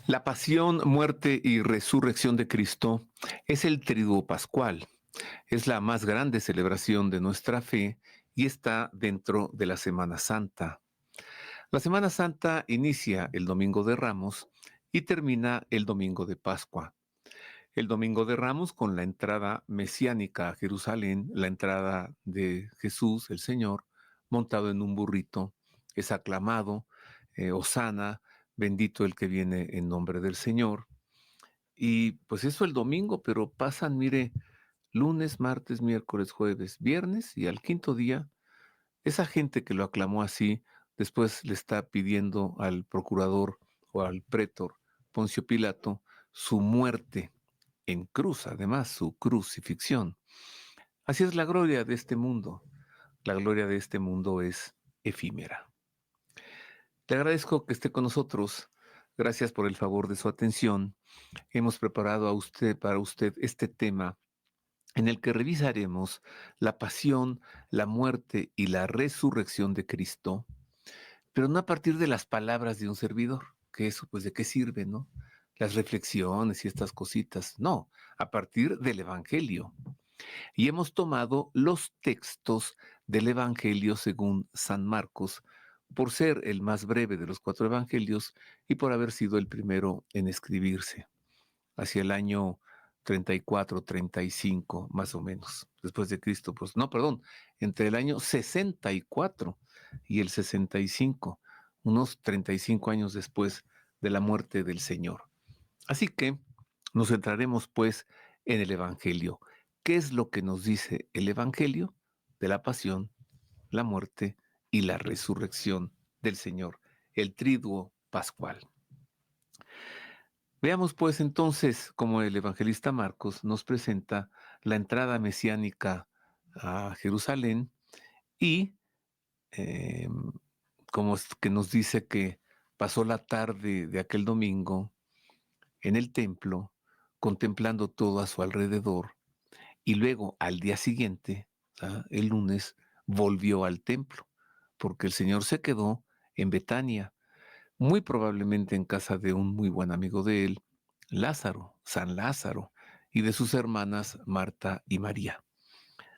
La pasión, muerte y resurrección de Cristo es el triduo pascual. Es la más grande celebración de nuestra fe y está dentro de la Semana Santa. La Semana Santa inicia el Domingo de Ramos y termina el Domingo de Pascua. El Domingo de Ramos con la entrada mesiánica a Jerusalén, la entrada de Jesús, el Señor, montado en un burrito, es aclamado, Hosana, bendito el que viene en nombre del Señor. Y pues eso el domingo, pero pasan, mire, lunes, martes, miércoles, jueves, viernes y al quinto día, esa gente que lo aclamó así, después le está pidiendo al procurador o al prétor Poncio Pilato su muerte en cruz, además, su crucifixión. Así es la gloria de este mundo. La gloria de este mundo es efímera. Le agradezco que esté con nosotros. Gracias por el favor de su atención. Hemos preparado para usted este tema en el que revisaremos la pasión, la muerte y la resurrección de Cristo, pero no a partir de las palabras de un servidor, que eso pues de qué sirve, ¿no? Las reflexiones y estas cositas, no, a partir del Evangelio. Y hemos tomado los textos del Evangelio según San Marcos, por ser el más breve de los 4 evangelios y por haber sido el primero en escribirse, hacia el año 34, 35, más o menos, después de Cristo. Pues no, perdón, entre el año 64 y el 65, unos 35 años después de la muerte del Señor. Así que nos centraremos pues en el Evangelio. ¿Qué es lo que nos dice el Evangelio de la pasión, la muerte y la resurrección del Señor, el triduo pascual? Veamos pues entonces cómo el evangelista Marcos nos presenta la entrada mesiánica a Jerusalén y eh, como es que nos dice que pasó la tarde de aquel domingo en el templo, contemplando todo a su alrededor, y luego al día siguiente, el lunes, volvió al templo, porque el Señor se quedó en Betania, muy probablemente en casa de un muy buen amigo de él, Lázaro, San Lázaro, y de sus hermanas Marta y María.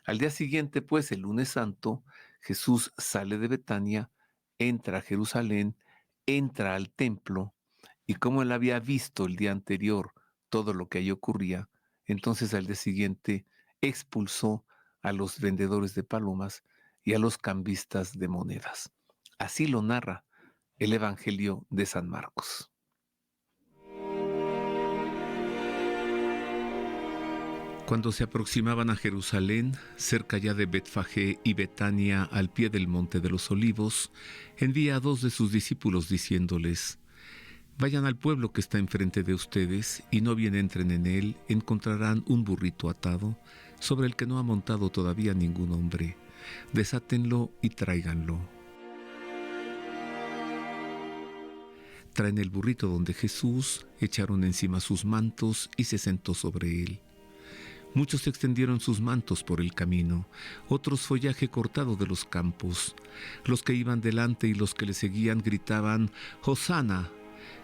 Al día siguiente, pues, el lunes santo, Jesús sale de Betania, entra a Jerusalén, entra al templo, y como él había visto el día anterior todo lo que allí ocurría, entonces al día siguiente expulsó a los vendedores de palomas y a los cambistas de monedas. Así lo narra el Evangelio de San Marcos. Cuando se aproximaban a Jerusalén, cerca ya de Betfagé y Betania, al pie del monte de los Olivos, envía a 2 de sus discípulos diciéndoles: vayan al pueblo que está enfrente de ustedes, y no bien entren en él, encontrarán un burrito atado, sobre el que no ha montado todavía ningún hombre. Desátenlo y tráiganlo. Traen el burrito donde Jesús, echaron encima sus mantos y se sentó sobre él. Muchos extendieron sus mantos por el camino, otros follaje cortado de los campos. Los que iban delante y los que le seguían gritaban: «Hosana,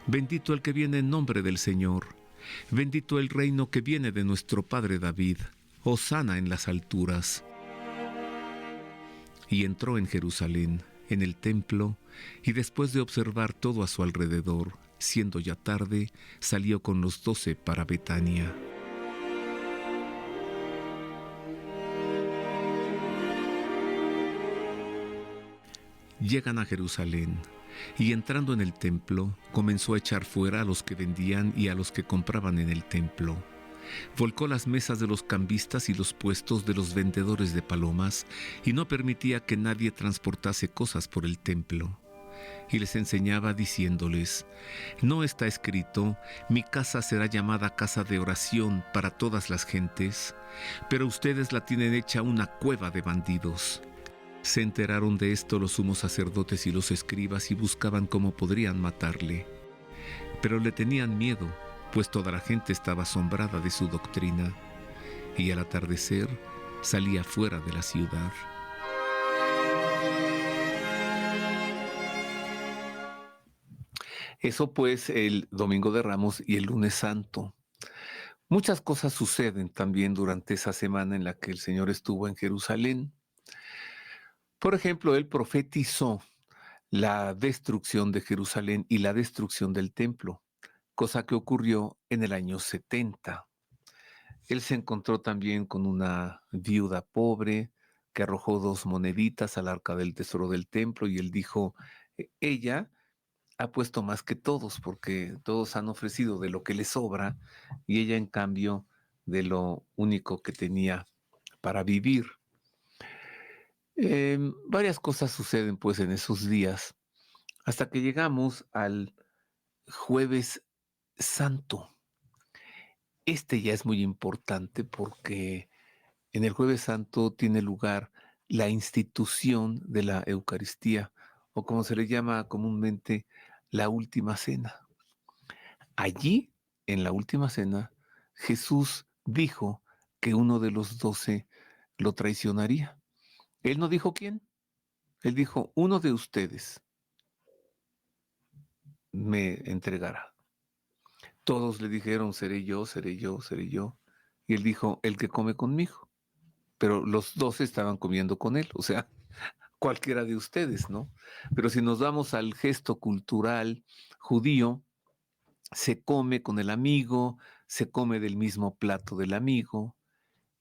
bendito el que viene en nombre del Señor, bendito el reino que viene de nuestro padre David, Hosana en las alturas». Y entró en Jerusalén, en el templo, y después de observar todo a su alrededor, siendo ya tarde, salió con los 12 para Betania. Llegan a Jerusalén, y entrando en el templo, comenzó a echar fuera a los que vendían y a los que compraban en el templo. Volcó las mesas de los cambistas y los puestos de los vendedores de palomas, y no permitía que nadie transportase cosas por el templo. Y les enseñaba diciéndoles: ¿no está escrito, mi casa será llamada casa de oración para todas las gentes? Pero ustedes la tienen hecha una cueva de bandidos. Se enteraron de esto los sumos sacerdotes y los escribas y buscaban cómo podrían matarle. Pero le tenían miedo, pues toda la gente estaba asombrada de su doctrina. Y al atardecer salía fuera de la ciudad. Eso pues el Domingo de Ramos y el Lunes Santo. Muchas cosas suceden también durante esa semana en la que el Señor estuvo en Jerusalén. Por ejemplo, Él profetizó la destrucción de Jerusalén y la destrucción del templo, cosa que ocurrió en el año 70. Él se encontró también con una viuda pobre que arrojó 2 moneditas al arca del tesoro del templo y él dijo, ella ha puesto más que todos porque todos han ofrecido de lo que les sobra y ella en cambio de lo único que tenía para vivir. Varias cosas suceden pues en esos días hasta que llegamos al Jueves Santo. Este ya es muy importante porque en el Jueves Santo tiene lugar la institución de la Eucaristía, o como se le llama comúnmente, la Última Cena. Allí, en la Última Cena, Jesús dijo que uno de los 12 lo traicionaría. Él no dijo quién, él dijo, uno de ustedes me entregará. Todos le dijeron, seré yo, seré yo, seré yo. Y él dijo, el que come conmigo. Pero los 12 estaban comiendo con él, o sea, cualquiera de ustedes, ¿no? Pero si nos vamos al gesto cultural judío, se come con el amigo, se come del mismo plato del amigo.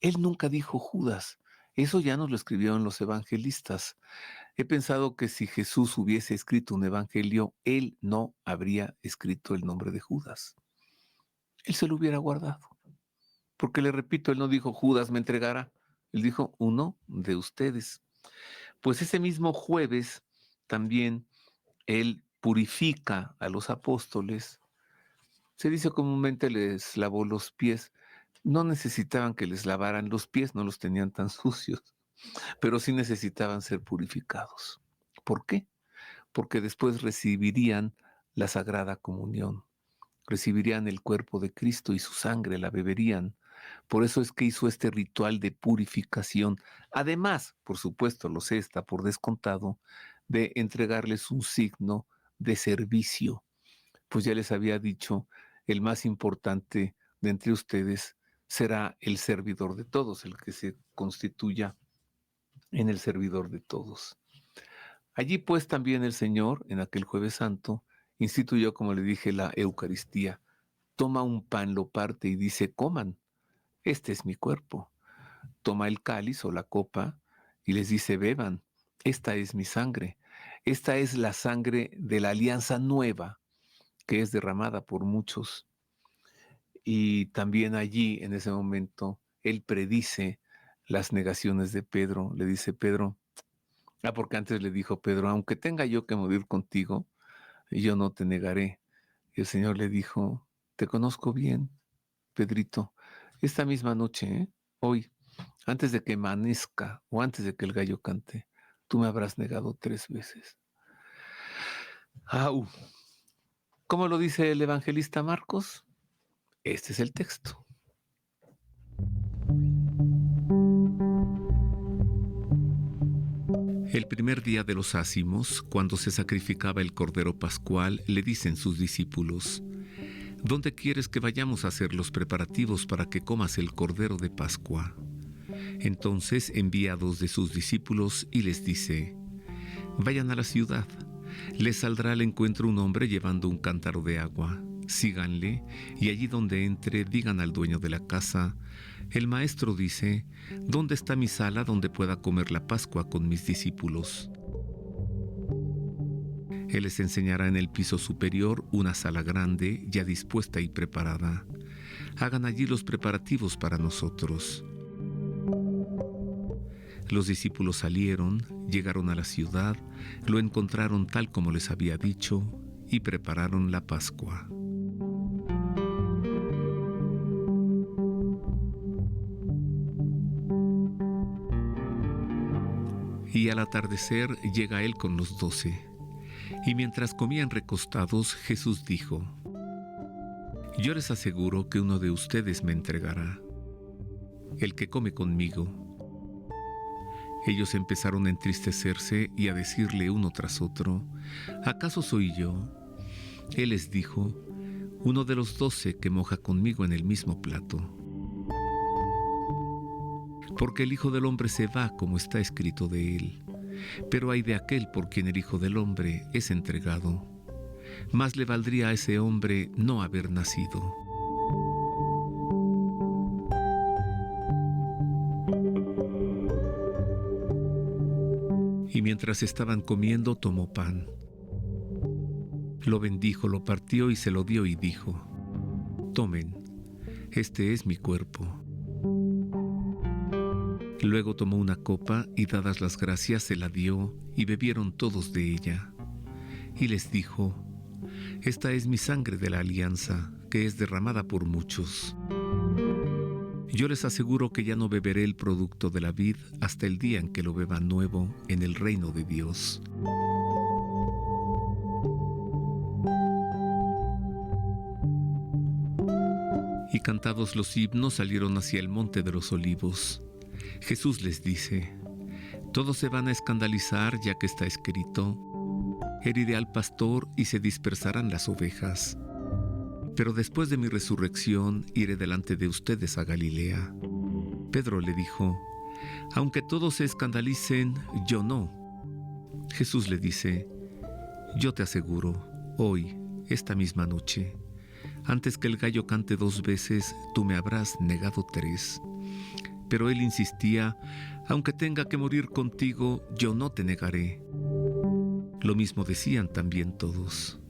Él nunca dijo Judas. Eso ya nos lo escribieron los evangelistas. He pensado que si Jesús hubiese escrito un evangelio, él no habría escrito el nombre de Judas. Él se lo hubiera guardado. Porque le repito, él no dijo Judas me entregará. Él dijo uno de ustedes. Pues ese mismo jueves también él purifica a los apóstoles. Se dice comúnmente les lavó los pies. No necesitaban que les lavaran los pies, no los tenían tan sucios, pero sí necesitaban ser purificados. ¿Por qué? Porque después recibirían la Sagrada Comunión, recibirían el cuerpo de Cristo y su sangre la beberían. Por eso es que hizo este ritual de purificación. Además, por supuesto, lo sé, está por descontado, de entregarles un signo de servicio. Pues ya les había dicho, el más importante de entre ustedes será el servidor de todos, el que se constituya en el servidor de todos. Allí pues también el Señor, en aquel Jueves Santo, instituyó, como le dije, la Eucaristía. Toma un pan, lo parte y dice, coman, este es mi cuerpo. Toma el cáliz o la copa y les dice, beban, esta es mi sangre. Esta es la sangre de la alianza nueva que es derramada por muchos. Y también allí, en ese momento, él predice las negaciones de Pedro. Le dice Pedro, porque antes le dijo Pedro, aunque tenga yo que morir contigo, yo no te negaré. Y el Señor le dijo, te conozco bien, Pedrito, esta misma noche, hoy, antes de que amanezca o antes de que el gallo cante, tú me habrás negado 3 veces. ¡Au! ¿Cómo lo dice el evangelista Marcos? Este es el texto. El primer día de los ácimos, cuando se sacrificaba el cordero pascual, le dicen sus discípulos, ¿dónde quieres que vayamos a hacer los preparativos para que comas el cordero de Pascua? Entonces envía a 2 de sus discípulos y les dice, vayan a la ciudad, les saldrá al encuentro un hombre llevando un cántaro de agua. Síganle, y allí donde entre digan al dueño de la casa, el maestro dice, ¿dónde está mi sala donde pueda comer la Pascua con mis discípulos? Él les enseñará en el piso superior una sala grande, ya dispuesta y preparada. Hagan allí los preparativos para nosotros. Los discípulos salieron, llegaron a la ciudad, lo encontraron tal como les había dicho y prepararon la Pascua. Y al atardecer llega él con los 12. Y mientras comían recostados, Jesús dijo, yo les aseguro que uno de ustedes me entregará, el que come conmigo. Ellos empezaron a entristecerse y a decirle uno tras otro, ¿acaso soy yo? Él les dijo: uno de los 12 que moja conmigo en el mismo plato. Porque el Hijo del Hombre se va como está escrito de él. Pero hay de aquel por quien el Hijo del Hombre es entregado. Más le valdría a ese hombre no haber nacido. Y mientras estaban comiendo, tomó pan. Lo bendijo, lo partió y se lo dio y dijo: tomen, este es mi cuerpo. Luego tomó una copa y dadas las gracias se la dio y bebieron todos de ella. Y les dijo: esta es mi sangre de la alianza, que es derramada por muchos. Yo les aseguro que ya no beberé el producto de la vid hasta el día en que lo beba nuevo en el reino de Dios. Y cantados los himnos salieron hacia el monte de los olivos. Jesús les dice: todos se van a escandalizar, ya que está escrito: heriré al pastor y se dispersarán las ovejas. Pero después de mi resurrección iré delante de ustedes a Galilea. Pedro le dijo: aunque todos se escandalicen, yo no. Jesús le dice: yo te aseguro, hoy, esta misma noche, antes que el gallo cante 2 veces, tú me habrás negado 3. Pero él insistía: aunque tenga que morir contigo, yo no te negaré. Lo mismo decían también todos.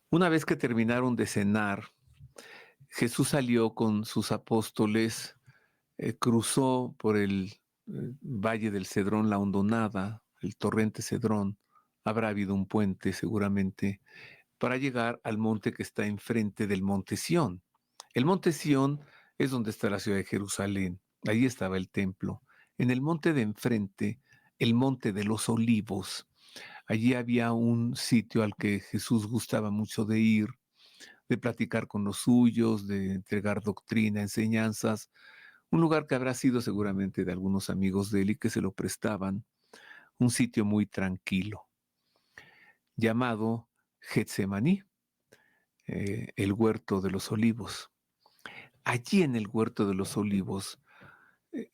Una vez que terminaron de cenar, Jesús salió con sus apóstoles, cruzó por el valle del Cedrón, la hondonada, el torrente Cedrón. Habrá habido un puente seguramente, para llegar al monte que está enfrente del monte Sión. El monte Sión es donde está la ciudad de Jerusalén. Allí estaba el templo. En el monte de enfrente, el monte de los olivos. Allí había un sitio al que Jesús gustaba mucho de ir, de platicar con los suyos, de entregar doctrina, enseñanzas. Un lugar que habrá sido seguramente de algunos amigos de él y que se lo prestaban. Un sitio muy tranquilo, llamado Getsemaní, el huerto de los olivos. Allí en el huerto de los olivos,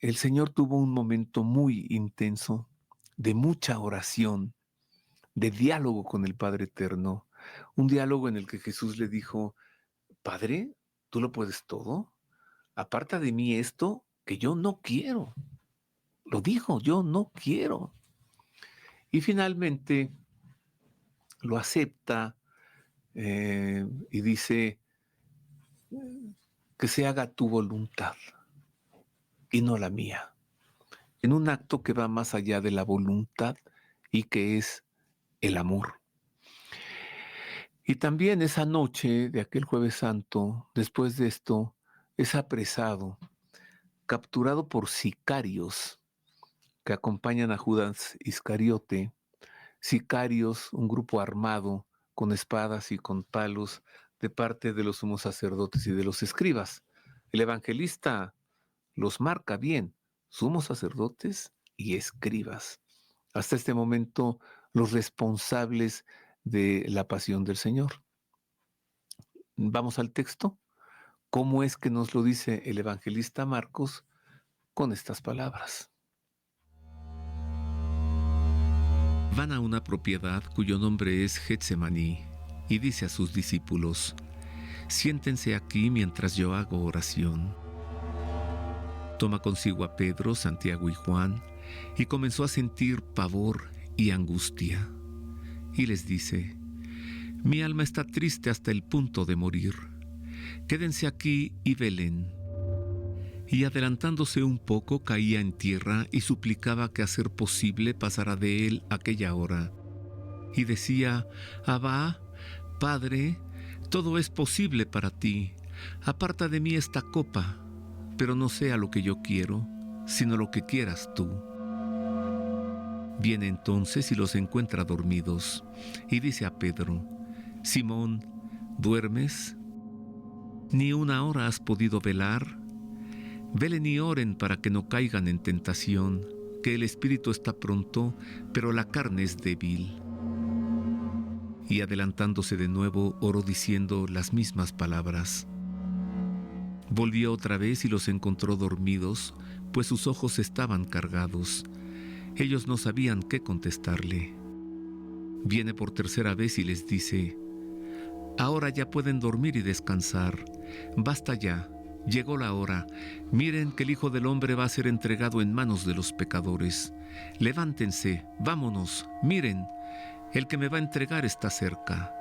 el Señor tuvo un momento muy intenso de mucha oración, de diálogo con el Padre Eterno, un diálogo en el que Jesús le dijo: Padre, ¿tú lo puedes todo? Aparta de mí esto que yo no quiero. Lo dijo: yo no quiero. Y finalmente lo acepta y dice: que se haga tu voluntad y no la mía. En un acto que va más allá de la voluntad y que es el amor. Y también esa noche de aquel Jueves Santo, después de esto, es apresado, capturado por sicarios que acompañan a Judas Iscariote, sicarios, un grupo armado con espadas y con palos de parte de los sumos sacerdotes y de los escribas. El evangelista los marca bien: sumos sacerdotes y escribas. Hasta este momento, los responsables de la pasión del Señor. Vamos al texto. ¿Cómo es que nos lo dice el evangelista Marcos con estas palabras? Van a una propiedad cuyo nombre es Getsemaní y dice a sus discípulos: siéntense aquí mientras yo hago oración. Toma consigo a Pedro, Santiago y Juan y comenzó a sentir pavor y angustia. Y les dice: mi alma está triste hasta el punto de morir. Quédense aquí y velen. Y adelantándose un poco, caía en tierra y suplicaba que a ser posible pasara de él aquella hora. Y decía: Abba, Padre, todo es posible para ti. Aparta de mí esta copa, pero no sea lo que yo quiero, sino lo que quieras tú. Viene entonces y los encuentra dormidos, y dice a Pedro: Simón, ¿duermes? ¿Ni una hora has podido velar? Velen y oren para que no caigan en tentación. que el espíritu está pronto, pero la carne es débil. Y adelantándose de nuevo, oró diciendo las mismas palabras. Volvió otra vez y los encontró dormidos, pues sus ojos estaban cargados. Ellos no sabían qué contestarle. Viene por tercera vez y les dice: ahora ya pueden dormir y descansar. Basta ya, llegó la hora. Miren que el Hijo del Hombre va a ser entregado en manos de los pecadores. Levántense, vámonos, miren, el que me va a entregar está cerca.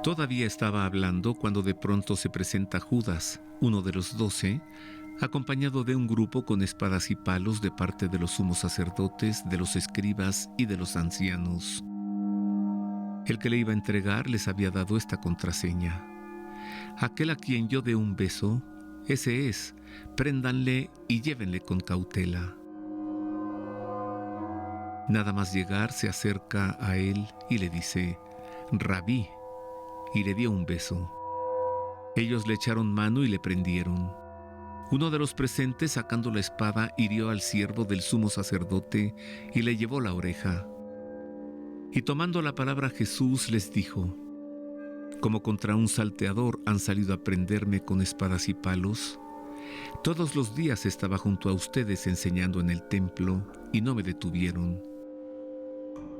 Todavía estaba hablando cuando de pronto se presenta Judas, uno de los 12, acompañado de un grupo con espadas y palos de parte de los sumos sacerdotes, de los escribas y de los ancianos. El que le iba a entregar les había dado esta contraseña: aquel a quien yo dé un beso, ese es, préndanle y llévenle con cautela. Nada más llegar se acerca a él y le dice: Rabí, y le dio un beso. Ellos le echaron mano y le prendieron. Uno de los presentes, sacando la espada, hirió al siervo del sumo sacerdote y le llevó la oreja. Y tomando la palabra Jesús les dijo: como contra un salteador han salido a prenderme con espadas y palos. Todos los días estaba junto a ustedes enseñando en el templo y no me detuvieron.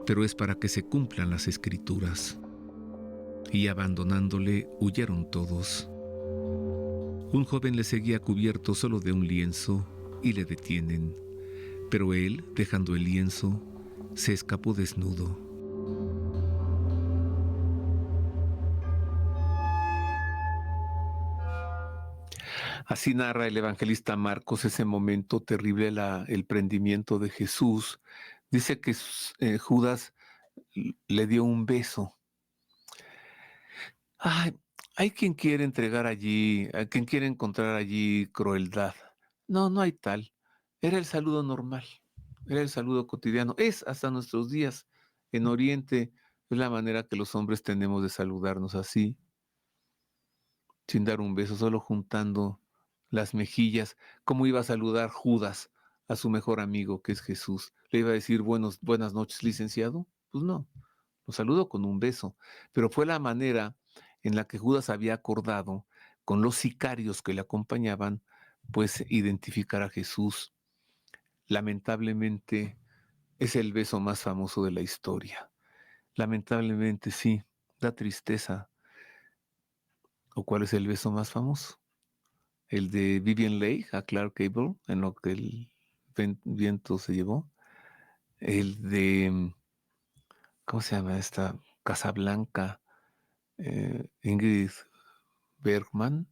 Pero es para que se cumplan las Escrituras. Y abandonándole, huyeron todos. Un joven le seguía cubierto solo de un lienzo y le detienen. Pero él, dejando el lienzo, se escapó desnudo. Así narra el evangelista Marcos ese momento terrible, el prendimiento de Jesús. Dice que Judas le dio un beso. Ay, hay quien quiere entregar allí, hay quien quiere encontrar allí crueldad. No, no hay tal. Era el saludo normal, era el saludo cotidiano. Es hasta nuestros días en Oriente, es la manera que los hombres tenemos de saludarnos así, sin dar un beso, solo juntando las mejillas. ¿Cómo iba a saludar Judas a su mejor amigo, que es Jesús? ¿Le iba a decir buenas noches, licenciado? Pues no, lo saludó con un beso. Pero fue la manera en la que Judas había acordado con los sicarios que le acompañaban, pues identificar a Jesús. Lamentablemente es el beso más famoso de la historia. Lamentablemente sí, da tristeza. ¿O cuál es el beso más famoso? El de Vivien Leigh a Clark Gable, en lo que el viento se llevó. El de, ¿cómo se llama esta? Casablanca, Ingrid Bergman,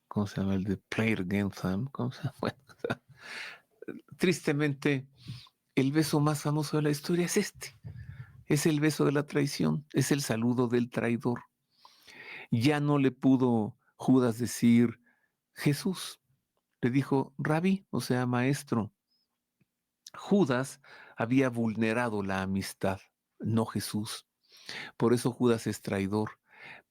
¿cómo se llama? El de Play It Again Sam, ¿cómo se llama? Bueno, o sea, tristemente, el beso más famoso de la historia es este. Es el beso de la traición, es el saludo del traidor. Ya no le pudo Judas decir Jesús, le dijo Rabí, o sea, maestro. Judas había vulnerado la amistad, no Jesús. Por eso Judas es traidor,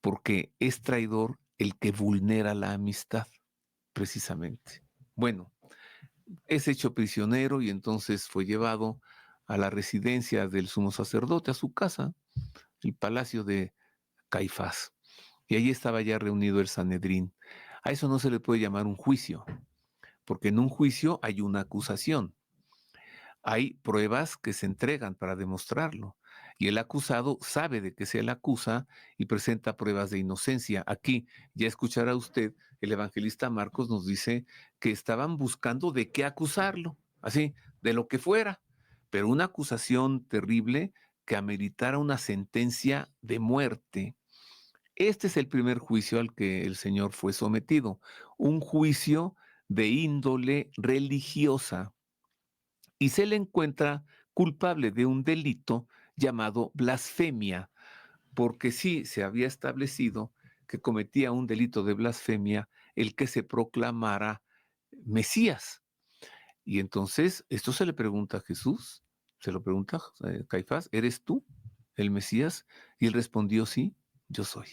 porque es traidor el que vulnera la amistad, precisamente. Bueno, es hecho prisionero y entonces fue llevado a la residencia del sumo sacerdote, a su casa, el palacio de Caifás. Y allí estaba ya reunido el Sanedrín. A eso no se le puede llamar un juicio, porque en un juicio hay una acusación. Hay pruebas que se entregan para demostrarlo. Y el acusado sabe de qué se le acusa y presenta pruebas de inocencia. Aquí ya escuchará usted, el evangelista Marcos nos dice que estaban buscando de qué acusarlo, así, de lo que fuera, pero una acusación terrible que ameritara una sentencia de muerte. Este es el primer juicio al que el Señor fue sometido, un juicio de índole religiosa, y se le encuentra culpable de un delito llamado blasfemia, porque sí se había establecido que cometía un delito de blasfemia el que se proclamara Mesías. Y entonces esto se le pregunta a Jesús, se lo pregunta a Caifás: ¿eres tú el Mesías? Y él respondió: sí, yo soy.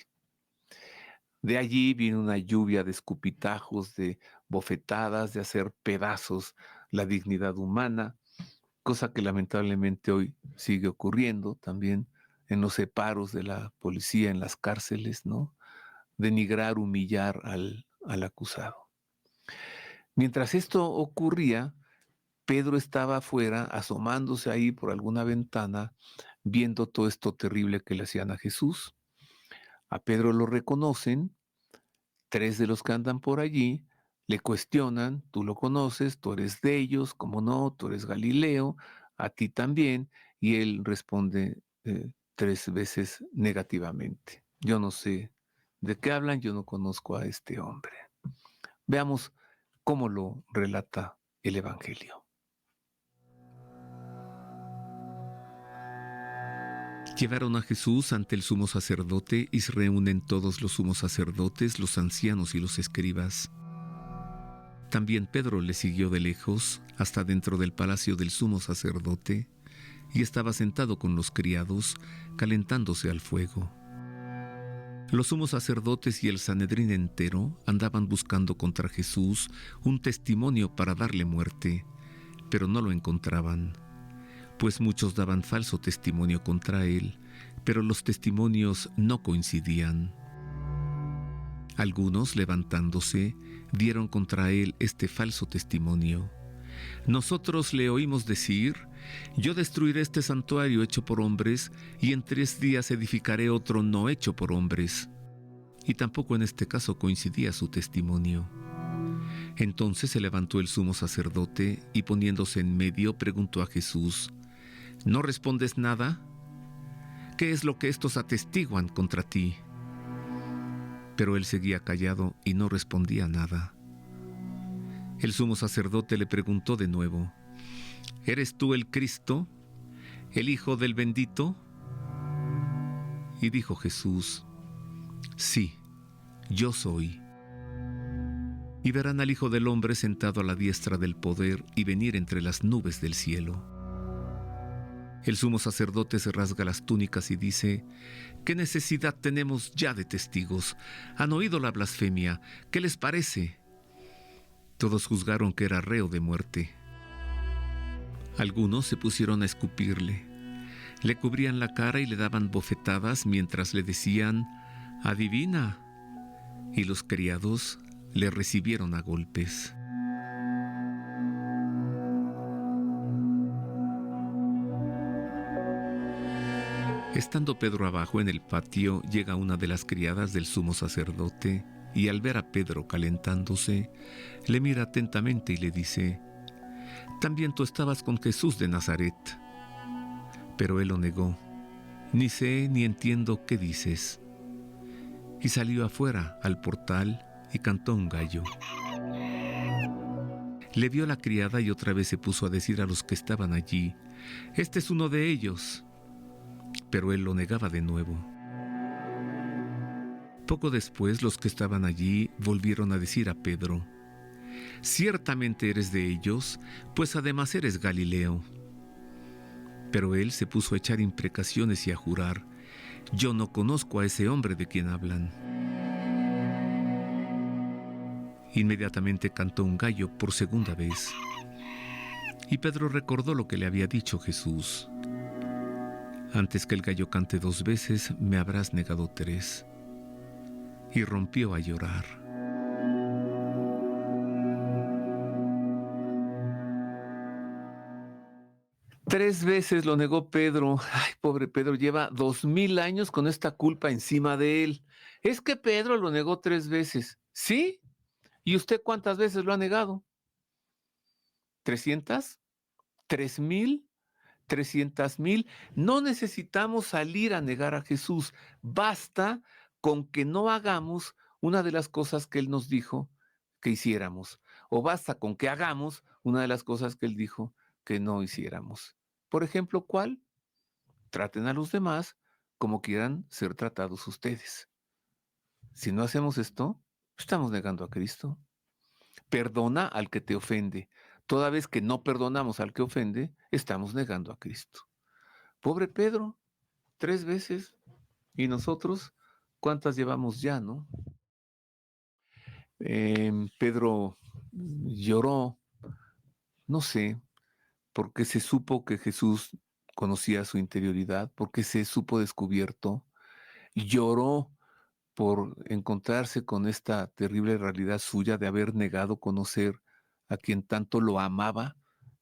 De allí viene una lluvia de escupitajos, de bofetadas, de hacer pedazos la dignidad humana, cosa que lamentablemente hoy sigue ocurriendo también en los separos de la policía, en las cárceles, ¿no? Denigrar, humillar al acusado. Mientras esto ocurría, Pedro estaba afuera, asomándose ahí por alguna ventana, viendo todo esto terrible que le hacían a Jesús. A Pedro lo reconocen, tres de los que andan por allí le cuestionan: tú lo conoces, tú eres de ellos, ¿cómo no? Tú eres Galileo, a ti también. Y él responde tres veces negativamente: yo no sé de qué hablan, yo no conozco a este hombre. Veamos cómo lo relata el Evangelio. Llevaron a Jesús ante el sumo sacerdote y se reúnen todos los sumos sacerdotes, los ancianos y los escribas. También Pedro le siguió de lejos hasta dentro del palacio del sumo sacerdote y estaba sentado con los criados, calentándose al fuego. Los sumos sacerdotes y el Sanedrín entero andaban buscando contra Jesús un testimonio para darle muerte, pero no lo encontraban, pues muchos daban falso testimonio contra él, pero los testimonios no coincidían. Algunos, levantándose, dieron contra él este falso testimonio: nosotros le oímos decir: yo destruiré este santuario hecho por hombres, y en 3 días edificaré otro no hecho por hombres. Y tampoco en este caso coincidía su testimonio. Entonces se levantó el sumo sacerdote y, poniéndose en medio, preguntó a Jesús: ¿no respondes nada? ¿Qué es lo que estos atestiguan contra ti? Pero él seguía callado y no respondía nada. El sumo sacerdote le preguntó de nuevo: ¿eres tú el Cristo, el Hijo del Bendito? Y dijo Jesús: sí, yo soy. Y verán al Hijo del Hombre sentado a la diestra del poder y venir entre las nubes del cielo. El sumo sacerdote se rasga las túnicas y dice: ¿qué necesidad tenemos ya de testigos? ¿Han oído la blasfemia? ¿Qué les parece? Todos juzgaron que era reo de muerte. Algunos se pusieron a escupirle, le cubrían la cara y le daban bofetadas mientras le decían: adivina. Y los criados le recibieron a golpes. Estando Pedro abajo en el patio, llega una de las criadas del sumo sacerdote y, al ver a Pedro calentándose, le mira atentamente y le dice: también tú estabas con Jesús de Nazaret. Pero él lo negó: ni sé ni entiendo qué dices. Y salió afuera al portal y cantó un gallo. Le vio la criada y otra vez se puso a decir a los que estaban allí: este es uno de ellos. Pero él lo negaba de nuevo. Poco después, los que estaban allí volvieron a decir a Pedro: ciertamente eres de ellos, pues además eres Galileo. Pero él se puso a echar imprecaciones y a jurar: yo no conozco a ese hombre de quien hablan. Inmediatamente cantó un gallo por segunda vez. Y Pedro recordó lo que le había dicho Jesús: antes que el gallo cante 2 veces, me habrás negado 3. Y rompió a llorar. Tres veces lo negó Pedro. Ay, pobre Pedro, lleva 2000 años con esta culpa encima de él. Es que Pedro lo negó 3 veces. ¿Sí? ¿Y usted cuántas veces lo ha negado? ¿300? ¿3000? ¿300,000? No necesitamos salir a negar a Jesús. Basta con que no hagamos una de las cosas que Él nos dijo que hiciéramos. O basta con que hagamos una de las cosas que Él dijo que no hiciéramos. Por ejemplo, ¿cuál? Traten a los demás como quieran ser tratados ustedes. Si no hacemos esto, estamos negando a Cristo. Perdona al que te ofende. Toda vez que no perdonamos al que ofende, estamos negando a Cristo. Pobre Pedro, 3 veces. ¿Y nosotros cuántas llevamos ya, no? Pedro lloró, no sé, porque se supo que Jesús conocía su interioridad, porque se supo descubierto, lloró por encontrarse con esta terrible realidad suya de haber negado conocer a quien tanto lo amaba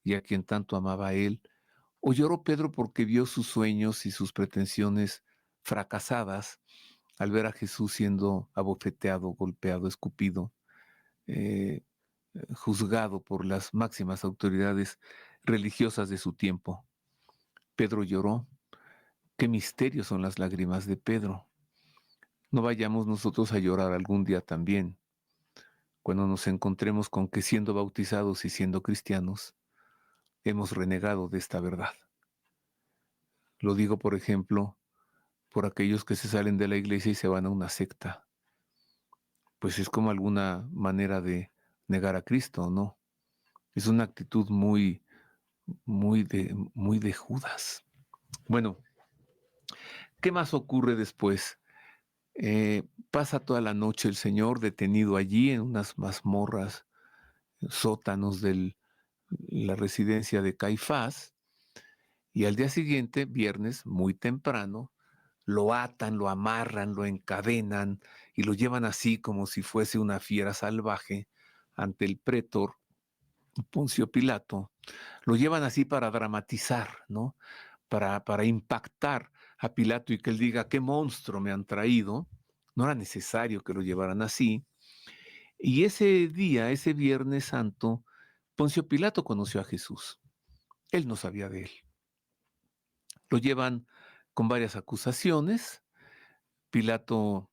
y a quien tanto amaba a él. O lloró Pedro porque vio sus sueños y sus pretensiones fracasadas al ver a Jesús siendo abofeteado, golpeado, escupido, eh, juzgado por las máximas autoridades religiosas de su tiempo. Pedro lloró. Qué misterios son las lágrimas de Pedro. No vayamos nosotros a llorar algún día también, cuando nos encontremos con que siendo bautizados y siendo cristianos, hemos renegado de esta verdad. Lo digo, por ejemplo, por aquellos que se salen de la iglesia y se van a una secta. Pues es como alguna manera de negar a Cristo, ¿no? Es una actitud muy de Judas. Bueno, ¿qué más ocurre después? Pasa toda la noche el Señor detenido allí en unas mazmorras, sótanos de la residencia de Caifás, y al día siguiente, viernes, muy temprano, lo atan, lo amarran, lo encadenan y lo llevan así como si fuese una fiera salvaje ante el pretor Poncio Pilato. Lo llevan así para dramatizar, ¿no? Para impactar a Pilato y que él diga, qué monstruo me han traído. No era necesario que lo llevaran así. Y ese día, ese Viernes Santo, Poncio Pilato conoció a Jesús. Él no sabía de él. Lo llevan con varias acusaciones. Pilato,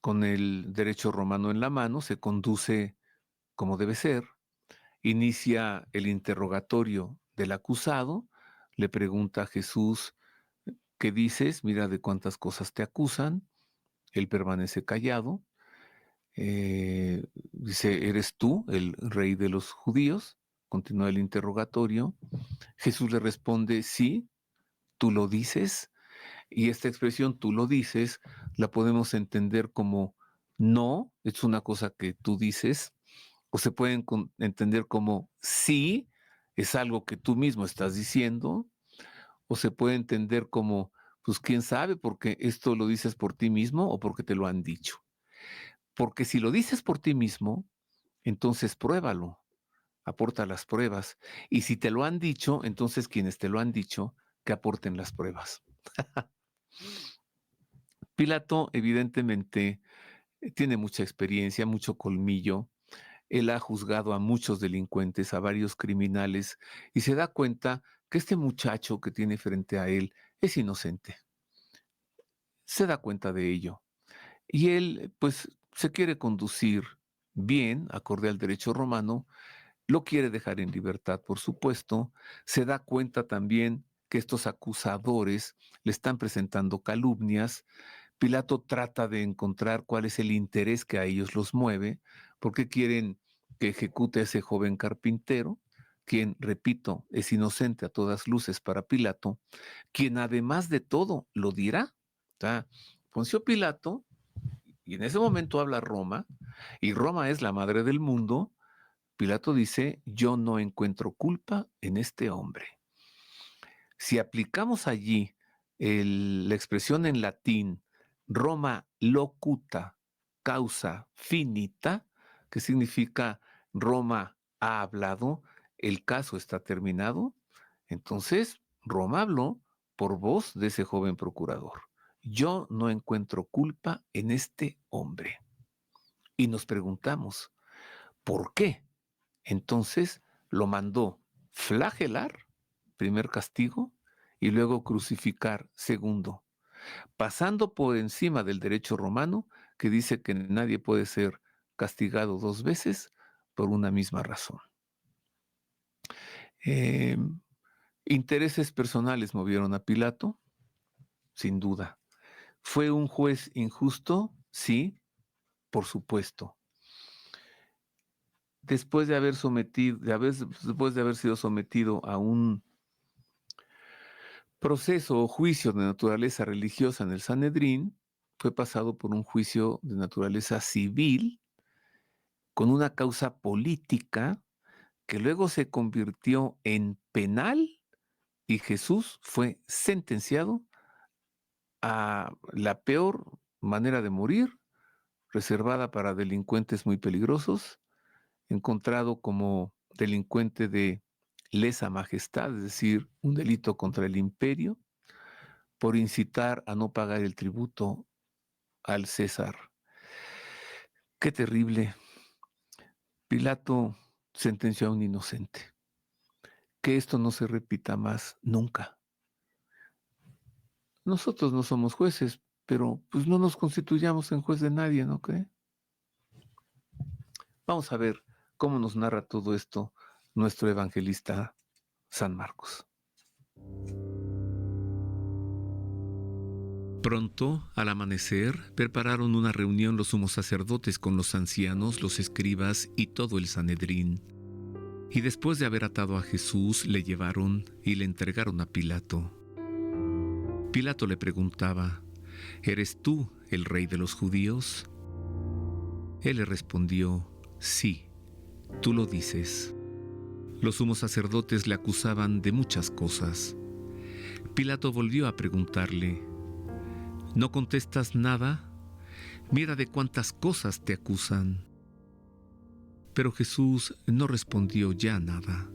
con el derecho romano en la mano, se conduce como debe ser, inicia el interrogatorio del acusado, le pregunta a Jesús, ¿qué dices? Mira de cuántas cosas te acusan. Él permanece callado. Dice, ¿eres tú el rey de los judíos? Continúa el interrogatorio. Jesús le responde, sí, tú lo dices. Y esta expresión, tú lo dices, la podemos entender como no, es una cosa que tú dices, o se pueden entender como sí, es algo que tú mismo estás diciendo, o se puede entender como, pues quién sabe, porque esto lo dices por ti mismo o porque te lo han dicho. Porque si lo dices por ti mismo, entonces pruébalo, aporta las pruebas. Y si te lo han dicho, entonces quienes te lo han dicho, que aporten las pruebas. Pilato, evidentemente, tiene mucha experiencia, mucho colmillo. Él ha juzgado a muchos delincuentes, a varios criminales, y se da cuenta que este muchacho que tiene frente a él es inocente. Se da cuenta de ello. Y él, pues, se quiere conducir bien, acorde al derecho romano, lo quiere dejar en libertad, por supuesto. Se da cuenta también que estos acusadores le están presentando calumnias. Pilato trata de encontrar cuál es el interés que a ellos los mueve, porque quieren que ejecute a ese joven carpintero, quien, repito, es inocente a todas luces para Pilato, quien además de todo lo dirá. O sea, Poncio Pilato, y en ese momento habla Roma, y Roma es la madre del mundo. Pilato dice, yo no encuentro culpa en este hombre. Si aplicamos allí la expresión en latín, Roma locuta causa finita, que significa Roma ha hablado, el caso está terminado, entonces Roma habló por voz de ese joven procurador. Yo no encuentro culpa en este hombre. Y nos preguntamos, ¿por qué? Entonces lo mandó flagelar, primer castigo, y luego crucificar, segundo, pasando por encima del derecho romano que dice que nadie puede ser castigado dos veces por una misma razón. Eh, Intereses personales movieron a Pilato, sin duda. ¿Fue un juez injusto? Sí, por supuesto. Después de haber después de haber sido sometido a un proceso o juicio de naturaleza religiosa en el Sanedrín, fue pasado por un juicio de naturaleza civil con una causa política que luego se convirtió en penal y Jesús fue sentenciado a la peor manera de morir, reservada para delincuentes muy peligrosos, encontrado como delincuente de lesa majestad, es decir, un delito contra el imperio, por incitar a no pagar el tributo al César. Qué terrible. Pilato sentenció a un inocente. Que esto no se repita más nunca. Nosotros no somos jueces, pero pues no nos constituyamos en juez de nadie, ¿no cree? Vamos a ver cómo nos narra todo esto nuestro evangelista San Marcos. Pronto, al amanecer, prepararon una reunión los sumos sacerdotes con los ancianos, los escribas y todo el Sanedrín. Y después de haber atado a Jesús, le llevaron y le entregaron a Pilato. Pilato le preguntaba: ¿Eres tú el rey de los judíos? Él le respondió: Sí, tú lo dices. Los sumos sacerdotes le acusaban de muchas cosas. Pilato volvió a preguntarle: ¿No contestas nada? Mira de cuántas cosas te acusan. Pero Jesús no respondió ya nada,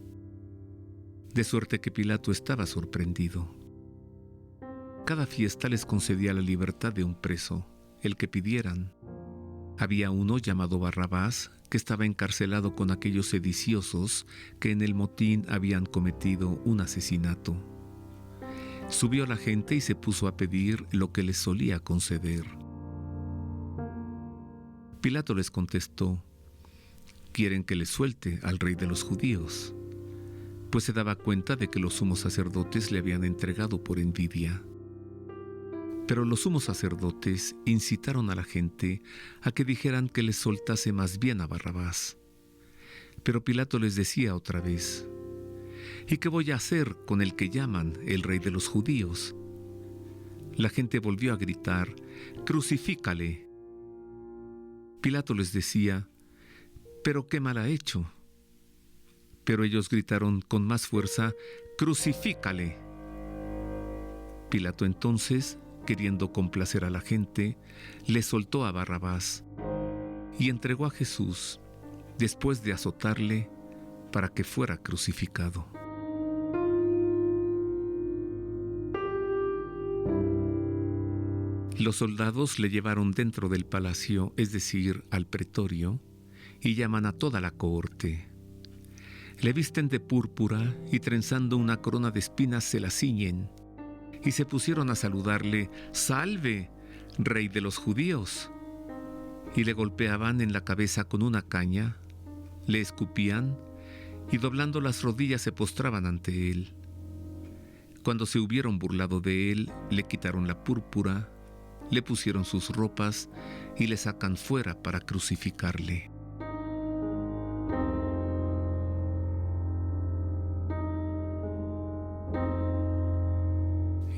de suerte que Pilato estaba sorprendido. Cada fiesta les concedía la libertad de un preso, el que pidieran. Había uno llamado Barrabás, que estaba encarcelado con aquellos sediciosos que en el motín habían cometido un asesinato. Subió la gente y se puso a pedir lo que les solía conceder. Pilato les contestó: ¿Quieren que les suelte al rey de los judíos? Pues se daba cuenta de que los sumos sacerdotes le habían entregado por envidia. Pero los sumos sacerdotes incitaron a la gente a que dijeran que les soltase más bien a Barrabás. Pero Pilato les decía otra vez: ¿Y qué voy a hacer con el que llaman el rey de los judíos? La gente volvió a gritar: ¡Crucifícale! Pilato les decía: ¿Pero qué mal ha hecho? Pero ellos gritaron con más fuerza: ¡Crucifícale! Pilato entonces, queriendo complacer a la gente, le soltó a Barrabás y entregó a Jesús, después de azotarle, para que fuera crucificado. Los soldados le llevaron dentro del palacio, es decir, al pretorio, y llaman a toda la cohorte. Le visten de púrpura y trenzando una corona de espinas se la ciñen, y se pusieron a saludarle: ¡Salve, rey de los judíos! Y le golpeaban en la cabeza con una caña, le escupían, y doblando las rodillas se postraban ante él. Cuando se hubieron burlado de él, le quitaron la púrpura, le pusieron sus ropas y le sacan fuera para crucificarle.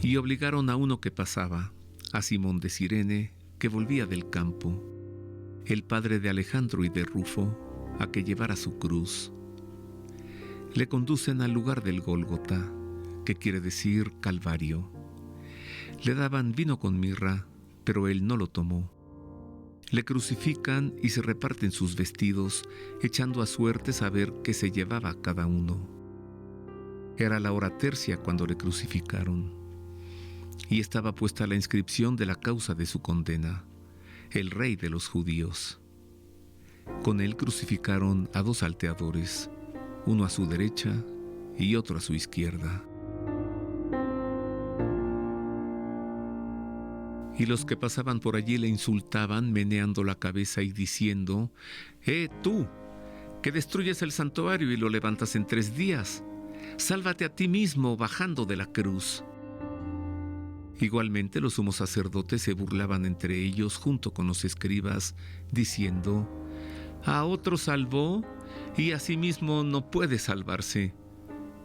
Y obligaron a uno que pasaba, a Simón de Cirene, que volvía del campo, el padre de Alejandro y de Rufo, a que llevara su cruz. Le conducen al lugar del Gólgota, que quiere decir Calvario. Le daban vino con mirra, pero él no lo tomó. Le crucifican y se reparten sus vestidos, echando a suerte saber qué se llevaba cada uno. Era la hora tercia cuando le crucificaron, y estaba puesta la inscripción de la causa de su condena: el rey de los judíos. Con él crucificaron a 2 salteadores, uno a su derecha y otro a su izquierda. Y los que pasaban por allí le insultaban, meneando la cabeza y diciendo: tú, que destruyes el santuario y lo levantas en 3 días, sálvate a ti mismo bajando de la cruz. Igualmente los sumos sacerdotes se burlaban entre ellos junto con los escribas, diciendo: a otro salvó y a sí mismo no puede salvarse.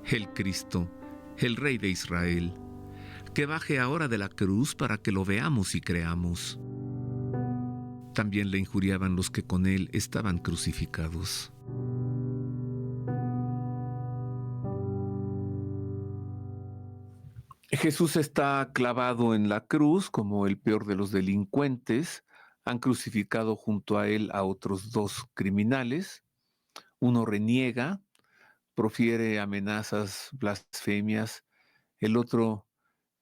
El Cristo, el Rey de Israel, que baje ahora de la cruz para que lo veamos y creamos. también le injuriaban los que con él estaban crucificados. Jesús está clavado en la cruz como el peor de los delincuentes. Han crucificado junto a él a otros dos criminales. Uno reniega, profiere amenazas, blasfemias. El otro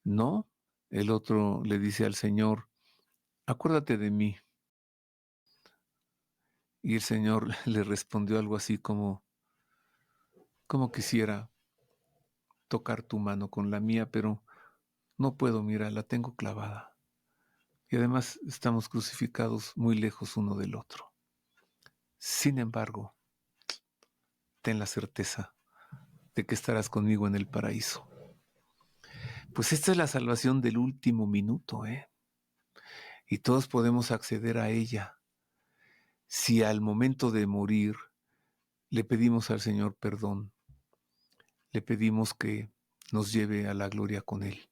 no. El otro le dice al Señor, acuérdate de mí. Y el Señor le respondió algo así como quisiera tocar tu mano con la mía, pero no puedo, mira, la tengo clavada. Y además estamos crucificados muy lejos uno del otro. Sin embargo, ten la certeza de que estarás conmigo en el paraíso. Pues esta es la salvación del último minuto, ¿eh? Y todos podemos acceder a ella si al momento de morir le pedimos al Señor perdón, le pedimos que nos lleve a la gloria con Él.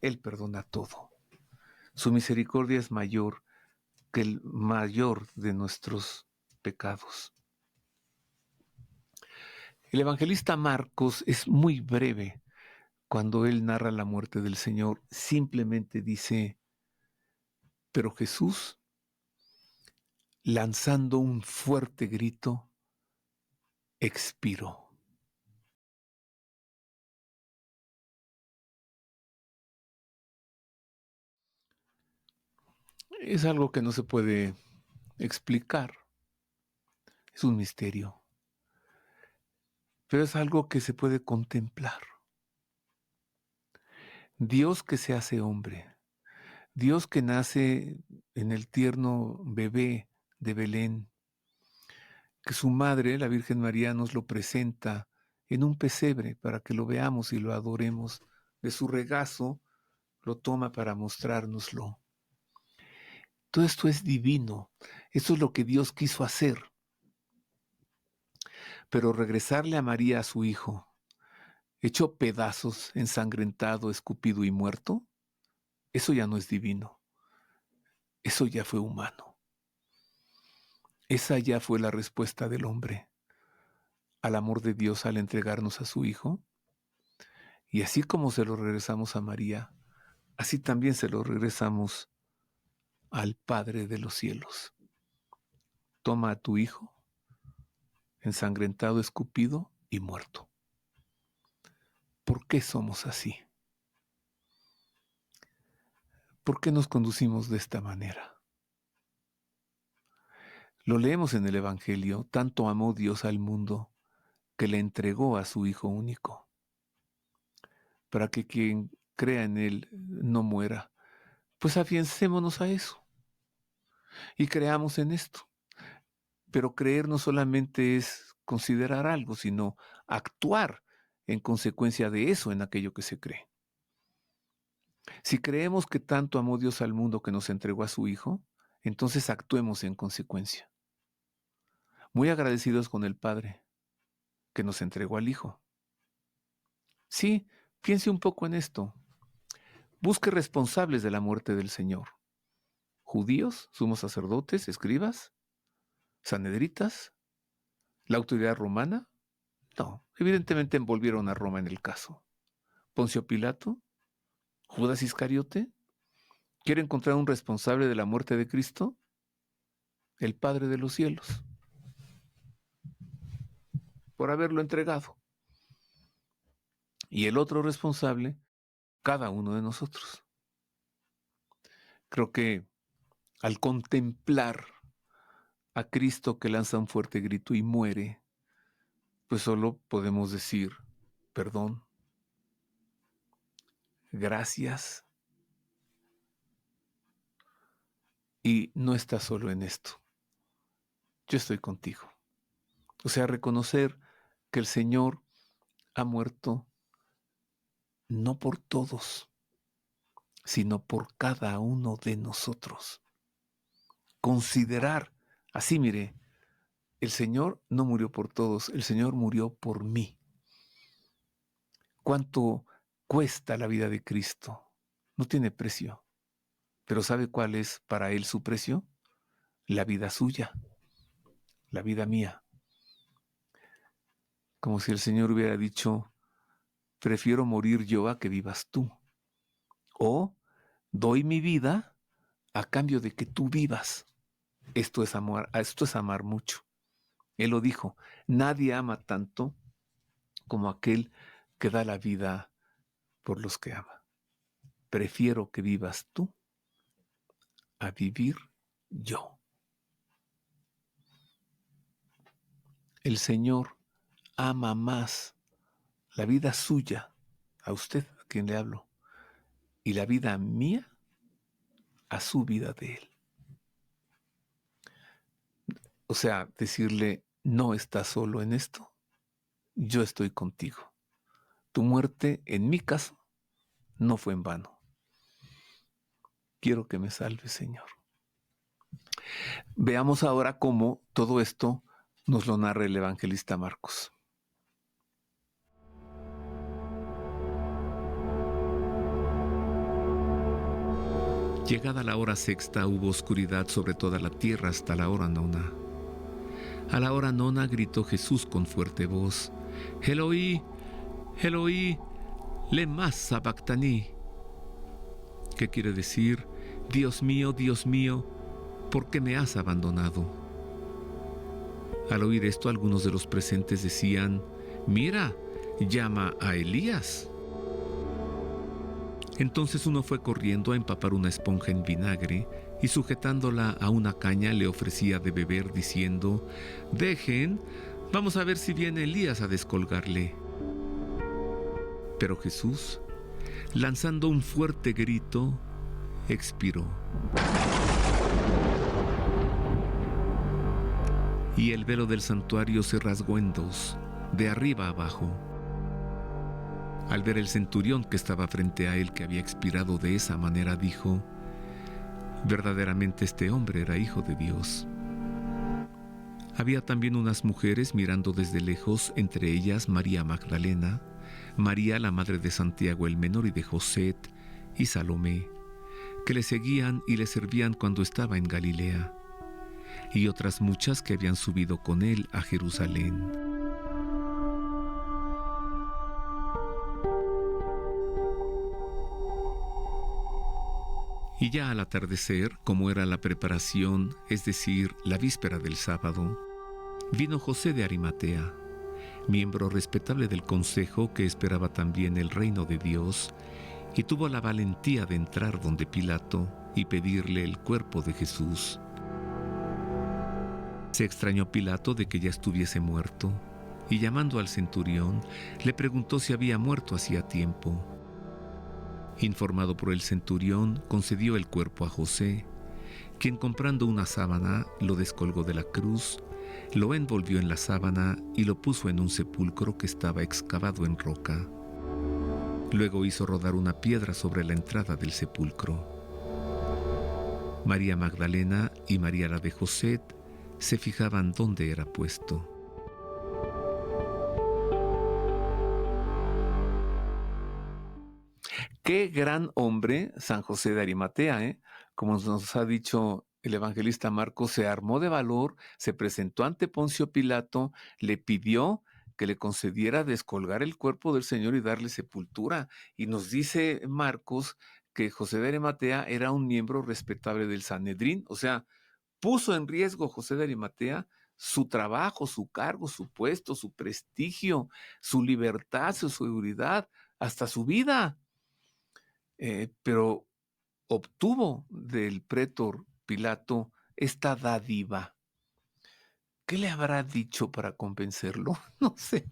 Él perdona todo. Su misericordia es mayor que el mayor de nuestros pecados. El evangelista Marcos es muy breve cuando él narra la muerte del Señor. Simplemente dice, pero Jesús, lanzando un fuerte grito, expiró. Es algo que no se puede explicar. Es un misterio. Pero es algo que se puede contemplar. Dios que se hace hombre. Dios que nace en el tierno bebé de Belén, que su madre, la Virgen María, nos lo presenta en un pesebre para que lo veamos y lo adoremos. De su regazo lo toma para mostrárnoslo. Todo esto es divino. Esto es lo que Dios quiso hacer. Pero regresarle a María a su hijo, hecho pedazos, ensangrentado, escupido y muerto, eso ya no es divino. Eso ya fue humano. Esa ya fue la respuesta del hombre al amor de Dios al entregarnos a su Hijo. Y así como se lo regresamos a María, así también se lo regresamos al Padre de los cielos. Toma a tu Hijo, ensangrentado, escupido y muerto. ¿Por qué somos así? ¿Por qué nos conducimos de esta manera? Lo leemos en el Evangelio, tanto amó Dios al mundo que le entregó a su Hijo único, para que quien crea en Él no muera. Pues afiancémonos a eso y creamos en esto. Pero creer no solamente es considerar algo, sino actuar en consecuencia de eso en aquello que se cree. Si creemos que tanto amó Dios al mundo que nos entregó a su Hijo, entonces actuemos en consecuencia. Muy agradecidos con el Padre que nos entregó al Hijo. Sí, piense un poco en esto. Busque responsables de la muerte del Señor. Judíos, sumos sacerdotes, escribas, sanhedritas, la autoridad romana. No, evidentemente envolvieron a Roma en el caso. Poncio Pilato, Judas Iscariote. ¿Quiere encontrar un responsable de la muerte de Cristo? El Padre de los cielos, por haberlo entregado. Y el otro responsable, cada uno de nosotros. Creo que al contemplar a Cristo que lanza un fuerte grito y muere, pues solo podemos decir, perdón, gracias. Y no estás solo en esto. Yo estoy contigo. O sea, reconocer que el Señor ha muerto no por todos, sino por cada uno de nosotros. Considerar, así mire, el Señor no murió por todos, el Señor murió por mí. ¿Cuánto cuesta la vida de Cristo? No tiene precio. Pero ¿sabe cuál es para él su precio? La vida suya, la vida mía. Como si el Señor hubiera dicho, prefiero morir yo a que vivas tú. O doy mi vida a cambio de que tú vivas. Esto es amar mucho. Él lo dijo, nadie ama tanto como aquel que da la vida por los que ama. Prefiero que vivas tú a vivir yo. El Señor ama más la vida suya, a usted, a quien le hablo, y la vida mía a su vida de Él. O sea, decirle, no estás solo en esto, yo estoy contigo. Tu muerte, en mi caso, no fue en vano. Quiero que me salves, Señor. Veamos ahora cómo todo esto nos lo narra el evangelista Marcos. Llegada la hora sexta hubo oscuridad sobre toda la tierra hasta la hora nona. A la hora nona gritó Jesús con fuerte voz, Eloí, Eloí, lema sabactani, que quiere decir, Dios mío, ¿por qué me has abandonado? Al oír esto, algunos de los presentes decían, mira, llama a Elías. Entonces uno fue corriendo a empapar una esponja en vinagre y sujetándola a una caña le ofrecía de beber diciendo, dejen, vamos a ver si viene Elías a descolgarle. Pero Jesús, lanzando un fuerte grito, expiró. Y el velo del santuario se rasgó en dos, de arriba a abajo. Al ver el centurión que estaba frente a él que había expirado de esa manera, dijo, verdaderamente este hombre era hijo de Dios. Había también unas mujeres mirando desde lejos, entre ellas María Magdalena, María la madre de Santiago el menor y de José, y Salomé, que le seguían y le servían cuando estaba en Galilea, y otras muchas que habían subido con él a Jerusalén. Y ya al atardecer, como era la preparación, es decir, la víspera del sábado, vino José de Arimatea, miembro respetable del consejo que esperaba también el reino de Dios, y tuvo la valentía de entrar donde Pilato y pedirle el cuerpo de Jesús. Se extrañó Pilato de que ya estuviese muerto, y llamando al centurión, le preguntó si había muerto hacía tiempo. Informado por el centurión, concedió el cuerpo a José, quien comprando una sábana lo descolgó de la cruz, lo envolvió en la sábana y lo puso en un sepulcro que estaba excavado en roca. Luego hizo rodar una piedra sobre la entrada del sepulcro. María Magdalena y María la de José se fijaban dónde era puesto. Qué gran hombre San José de Arimatea, ¿eh? Como nos ha dicho el evangelista Marcos, se armó de valor, se presentó ante Poncio Pilato, le pidió que le concediera descolgar el cuerpo del Señor y darle sepultura. Y nos dice Marcos que José de Arimatea era un miembro respetable del Sanedrín, o sea, puso en riesgo José de Arimatea su trabajo, su cargo, su puesto, su prestigio, su libertad, su seguridad, hasta su vida. Pero obtuvo del prétor Pilato esta dádiva. ¿Qué le habrá dicho para convencerlo? No sé.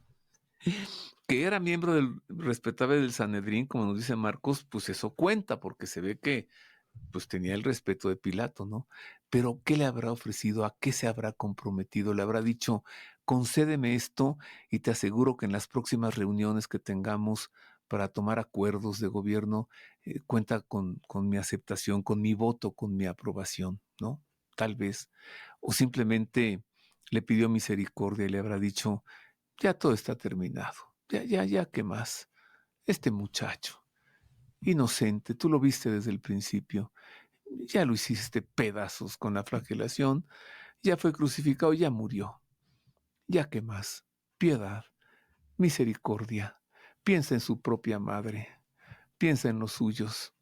Que era miembro del respetable del Sanedrín, como nos dice Marcos, pues eso cuenta, porque se ve que pues tenía el respeto de Pilato, ¿no? Pero ¿qué le habrá ofrecido? ¿A qué se habrá comprometido? Le habrá dicho, concédeme esto y te aseguro que en las próximas reuniones que tengamos para tomar acuerdos de gobierno, cuenta con mi aceptación, con mi voto, con mi aprobación, ¿no? Tal vez. O simplemente le pidió misericordia y le habrá dicho, ya todo está terminado, ya, ¿qué más? Este muchacho, inocente, tú lo viste desde el principio, Ya lo hiciste pedazos con la flagelación, ya fue crucificado, ya murió. ¿Ya qué más? Piedad, misericordia. Piensa en su propia madre, piensa en los suyos.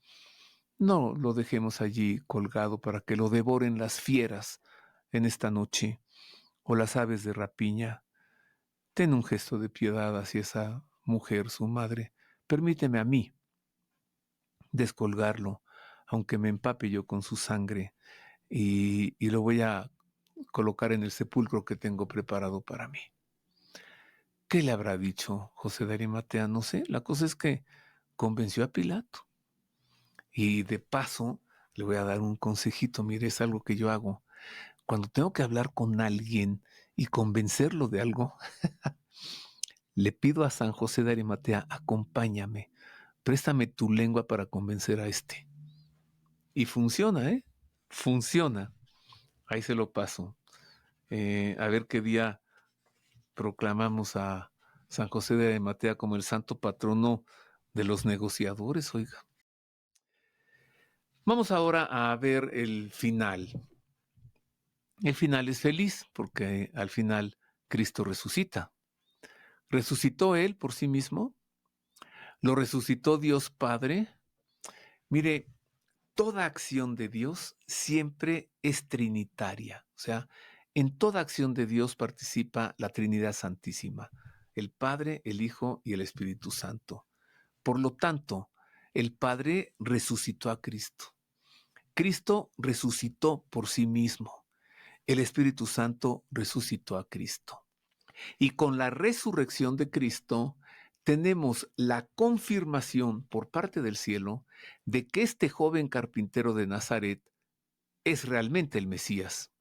No lo dejemos allí colgado para que lo devoren las fieras en esta noche o las aves de rapiña. Ten un gesto de piedad hacia esa mujer, su madre. Permíteme a mí descolgarlo, aunque me empape yo con su sangre, y lo voy a colocar en el sepulcro que tengo preparado para mí. ¿Qué le habrá dicho José de Arimatea? No sé. La cosa es que convenció a Pilato. Y de paso, le voy a dar un consejito. Mire, es algo que yo hago. Cuando tengo que hablar con alguien y convencerlo de algo, le pido a San José de Arimatea, acompáñame, préstame tu lengua para convencer a este. Y funciona, ¿eh? Funciona. Ahí se lo paso. A ver qué día proclamamos a San José de Arimatea como el santo patrono de los negociadores, oiga. Vamos ahora a ver el final. El final es feliz porque al final Cristo resucita. ¿Resucitó Él por sí mismo? ¿Lo resucitó Dios Padre? Mire, toda acción de Dios siempre es trinitaria. O sea, en toda acción de Dios participa la Trinidad Santísima, el Padre, el Hijo y el Espíritu Santo. Por lo tanto, el Padre resucitó a Cristo. Cristo resucitó por sí mismo. El Espíritu Santo resucitó a Cristo. Y con la resurrección de Cristo tenemos la confirmación por parte del cielo de que este joven carpintero de Nazaret es realmente el Mesías.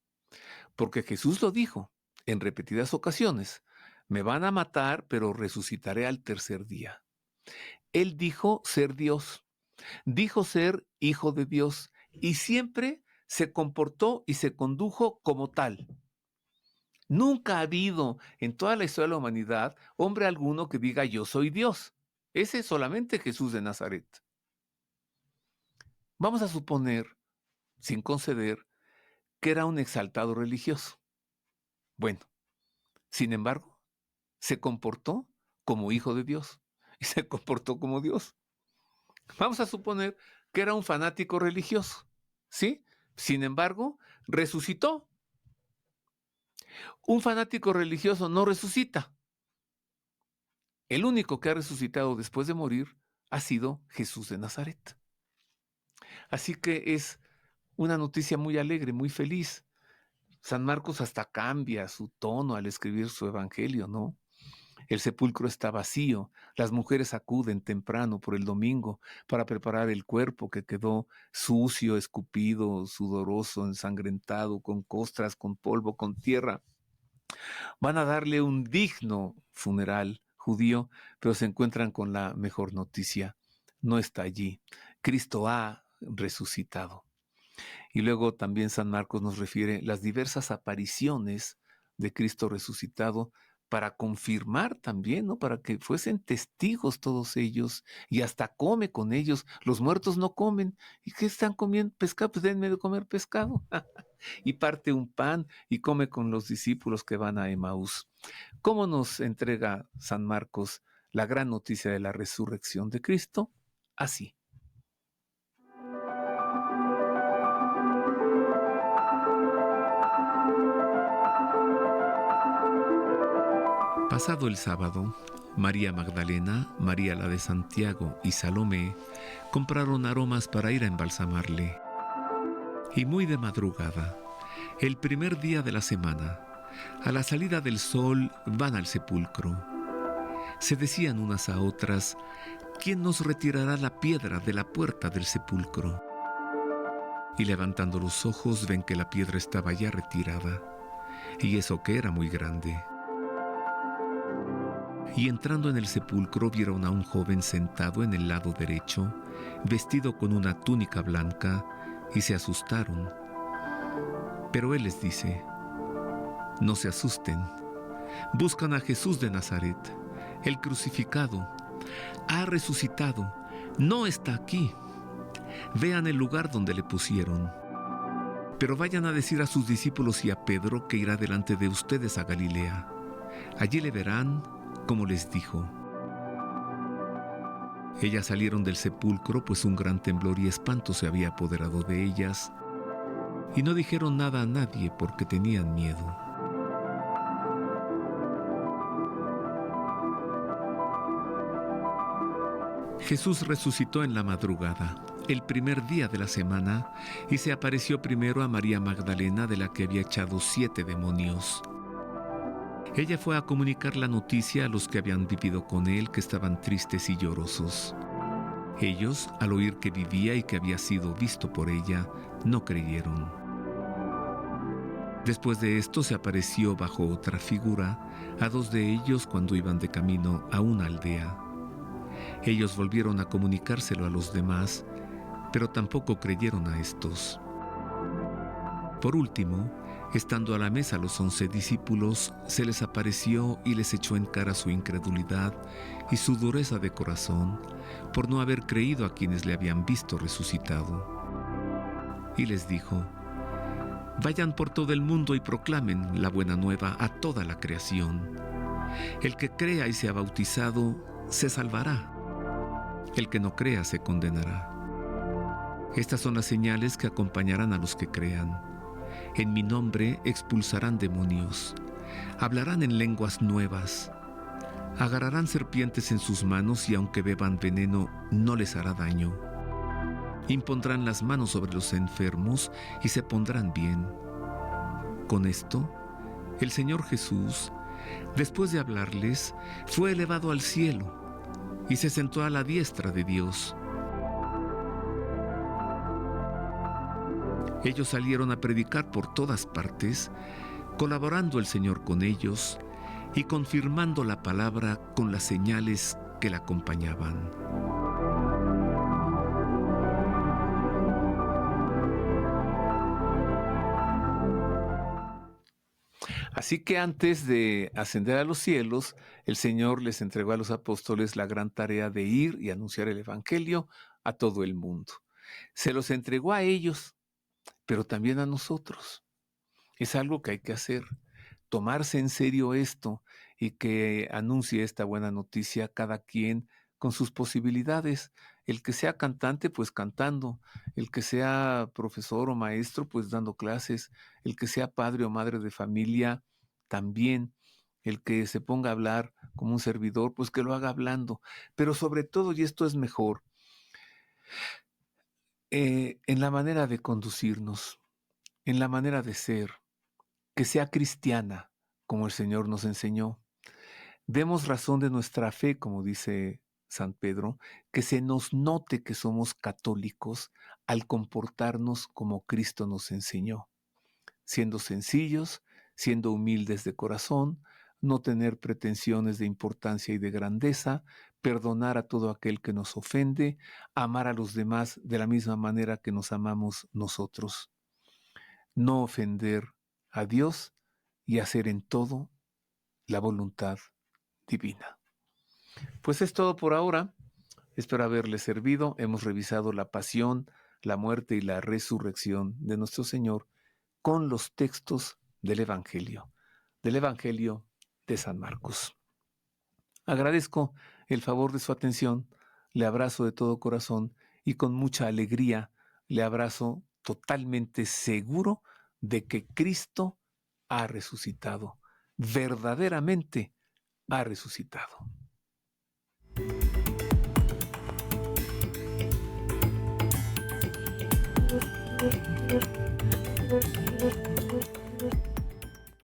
Porque Jesús lo dijo en repetidas ocasiones: me van a matar, pero resucitaré al tercer día. Él dijo ser Dios, dijo ser hijo de Dios y siempre se comportó y se condujo como tal. Nunca ha habido en toda la historia de la humanidad hombre alguno que diga yo soy Dios. Ese es solamente Jesús de Nazaret. Vamos a suponer, sin conceder, que era un exaltado religioso. Bueno, sin embargo, se comportó como hijo de Dios y se comportó como Dios. Vamos a suponer que era un fanático religioso, ¿sí? Sin embargo, resucitó. Un fanático religioso no resucita. El único que ha resucitado después de morir ha sido Jesús de Nazaret. Así que es una noticia muy alegre, muy feliz. San Marcos hasta cambia su tono al escribir su evangelio, ¿no? El sepulcro está vacío, las mujeres acuden temprano por el domingo para preparar el cuerpo que quedó sucio, escupido, sudoroso, ensangrentado, con costras, con polvo, con tierra. Van a darle un digno funeral judío, pero se encuentran con la mejor noticia: no está allí. Cristo ha resucitado. Y luego también San Marcos nos refiere las diversas apariciones de Cristo resucitado para confirmar también, ¿no? Para que fuesen testigos todos ellos, y hasta come con ellos. Los muertos no comen. ¿Y qué están comiendo? Pescado, pues denme de comer pescado. Y parte un pan y come con los discípulos que van a Emaús. ¿Cómo nos entrega San Marcos la gran noticia de la resurrección de Cristo? Así. Pasado el sábado, María Magdalena, María la de Santiago y Salomé compraron aromas para ir a embalsamarle. Y muy de madrugada, el primer día de la semana, a la salida del sol van al sepulcro. Se decían unas a otras: ¿quién nos retirará la piedra de la puerta del sepulcro? Y levantando los ojos ven que la piedra estaba ya retirada, y eso que era muy grande. Y entrando en el sepulcro vieron a un joven sentado en el lado derecho, vestido con una túnica blanca, y se asustaron. Pero él les dice: no se asusten, buscan a Jesús de Nazaret, el crucificado. Ha resucitado, no está aquí. vean el lugar donde le pusieron. Pero vayan a decir a sus discípulos y a Pedro que irá delante de ustedes a Galilea. Allí le verán, como les dijo». Ellas salieron del sepulcro, pues un gran temblor y espanto se había apoderado de ellas, y no dijeron nada a nadie porque tenían miedo. Jesús resucitó en la madrugada, el primer día de la semana, y se apareció primero a María Magdalena, de la que había echado 7 demonios. Ella fue a comunicar la noticia a los que habían vivido con él, que estaban tristes y llorosos. Ellos, al oír que vivía y que había sido visto por ella, no creyeron. Después de esto se apareció bajo otra figura a 2 de ellos cuando iban de camino a una aldea. Ellos volvieron a comunicárselo a los demás, pero tampoco creyeron a estos. Por último, estando a la mesa los 11 discípulos, se les apareció y les echó en cara su incredulidad y su dureza de corazón, por no haber creído a quienes le habían visto resucitado. Y les dijo: «Vayan por todo el mundo y proclamen la buena nueva a toda la creación. El que crea y sea bautizado se salvará. El que no crea se condenará. Estas son las señales que acompañarán a los que crean. En mi nombre expulsarán demonios, hablarán en lenguas nuevas, agarrarán serpientes en sus manos y aunque beban veneno no les hará daño. Impondrán las manos sobre los enfermos y se pondrán bien». Con esto, el Señor Jesús, después de hablarles, fue elevado al cielo y se sentó a la diestra de Dios. Ellos salieron a predicar por todas partes, colaborando el Señor con ellos y confirmando la palabra con las señales que la acompañaban. Así que antes de ascender a los cielos, el Señor les entregó a los apóstoles la gran tarea de ir y anunciar el Evangelio a todo el mundo. Se los entregó a ellos, pero también a nosotros. Es algo que hay que hacer, tomarse en serio esto y que anuncie esta buena noticia cada quien con sus posibilidades. El que sea cantante, pues cantando. El que sea profesor o maestro, pues dando clases. El que sea padre o madre de familia, también. El que se ponga a hablar como un servidor, pues que lo haga hablando. Pero sobre todo, y esto es mejor, en la manera de conducirnos, en la manera de ser, que sea cristiana, como el Señor nos enseñó. Demos razón de nuestra fe, como dice San Pedro, que se nos note que somos católicos al comportarnos como Cristo nos enseñó, siendo sencillos, siendo humildes de corazón, no tener pretensiones de importancia y de grandeza, perdonar a todo aquel que nos ofende, amar a los demás de la misma manera que nos amamos nosotros, no ofender a Dios y hacer en todo la voluntad divina. Pues es todo por ahora. Espero haberles servido. Hemos revisado la pasión, la muerte y la resurrección de nuestro Señor con los textos del Evangelio de San Marcos. Agradezco el favor de su atención, le abrazo de todo corazón y con mucha alegría le abrazo totalmente seguro de que Cristo ha resucitado, verdaderamente ha resucitado.